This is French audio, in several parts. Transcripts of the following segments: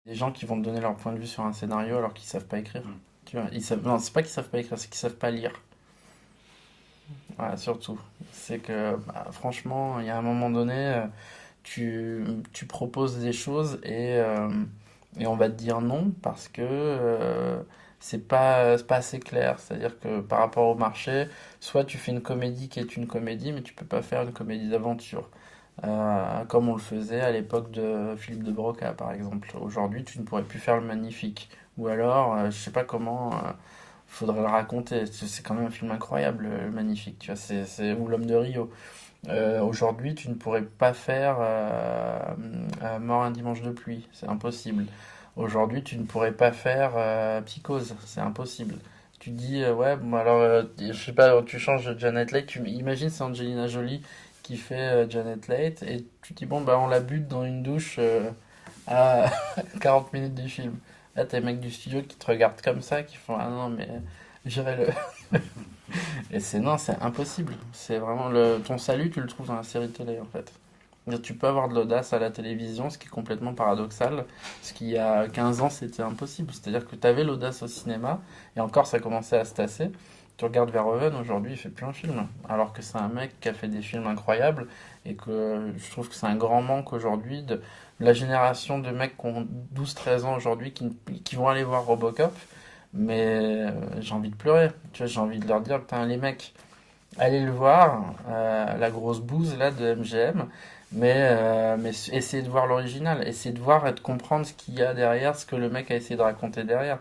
des gens qui vont te donner leur point de vue sur un scénario alors qu'ils savent pas écrire. Tu vois, non, c'est pas qu'ils savent pas écrire, c'est qu'ils savent pas lire. Voilà, surtout. C'est que, bah, franchement, il y a un moment donné, tu proposes des choses et on va te dire non parce que c'est pas assez clair. C'est-à-dire que par rapport au marché, soit tu fais une comédie qui est une comédie, mais tu peux pas faire une comédie d'aventure. Comme on le faisait à l'époque de Philippe de Broca, par exemple. Aujourd'hui, tu ne pourrais plus faire le Magnifique. Ou alors, je sais pas comment, faudrait le raconter. C'est quand même un film incroyable, le Magnifique, tu vois. Ou L'Homme de Rio. Aujourd'hui, tu ne pourrais pas faire Mort un dimanche de pluie, c'est impossible. Aujourd'hui, tu ne pourrais pas faire Psychose, c'est impossible. Tu dis, ouais, bon, alors, je sais pas, tu changes de Janet Leigh, imagine c'est Angelina Jolie qui fait Janet Leigh, et tu dis, bon, bah, on la bute dans une douche à 40 minutes du film. Là, t'as les mecs du studio qui te regardent comme ça, qui font, ah non, mais j'irai le. Et non, c'est impossible. C'est vraiment ton salut, tu le trouves dans la série télé en fait. C'est-à-dire, tu peux avoir de l'audace à la télévision, ce qui est complètement paradoxal, ce qui il y a 15 ans c'était impossible. C'est-à-dire que tu avais l'audace au cinéma, et encore ça commençait à se tasser. Tu regardes Verhoeven, aujourd'hui il fait plus un film, alors que c'est un mec qui a fait des films incroyables, et que je trouve que c'est un grand manque aujourd'hui de la génération de mecs qui ont 12-13 ans aujourd'hui qui vont aller voir Robocop, mais j'ai envie de pleurer. Tu vois, j'ai envie de leur dire, putain, les mecs, allez le voir, la grosse bouse là de MGM, mais essayez de voir l'original, essayez de voir et de comprendre ce qu'il y a derrière, ce que le mec a essayé de raconter derrière.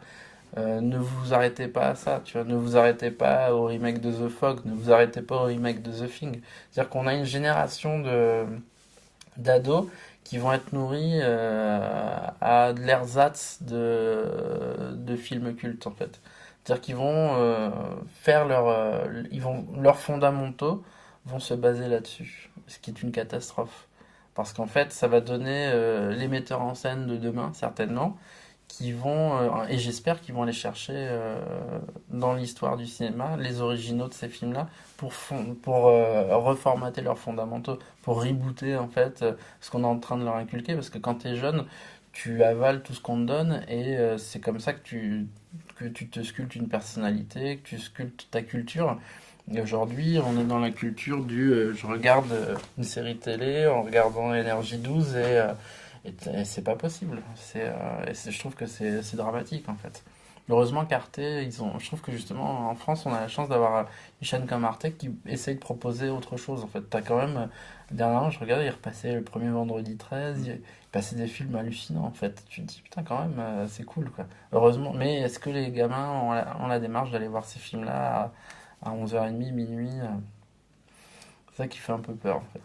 Ne vous arrêtez pas à ça, tu vois, ne vous arrêtez pas au remake de The Fog, ne vous arrêtez pas au remake de The Thing. C'est-à-dire qu'on a une génération d'ados qui vont être nourris à de l'ersatz de films cultes en fait. C'est-à-dire qu'ils vont faire leurs fondamentaux vont se baser là-dessus, ce qui est une catastrophe. Parce qu'en fait, ça va donner les metteurs en scène de demain, certainement, qui vont, et j'espère qu'ils vont aller chercher dans l'histoire du cinéma les originaux de ces films-là pour reformater leurs fondamentaux, pour rebooter en fait ce qu'on est en train de leur inculquer, parce que quand tu es jeune, tu avales tout ce qu'on te donne et c'est comme ça que tu te sculptes une personnalité, que tu sculptes ta culture. Et aujourd'hui, on est dans la culture je regarde une série télé en regardant Énergie 12 et c'est pas possible. Je trouve que c'est dramatique en fait. Heureusement qu'Arte, je trouve que justement en France, on a la chance d'avoir une chaîne comme Arte qui essaye de proposer autre chose. En fait, t'as quand même, dernièrement, je regardais, il repassait le premier vendredi 13, il passait des films hallucinants en fait. Tu te dis, putain, quand même, c'est cool quoi. Heureusement, mais est-ce que les gamins ont la démarche d'aller voir ces films-là à 11h30, minuit? C'est ça qui fait un peu peur en fait.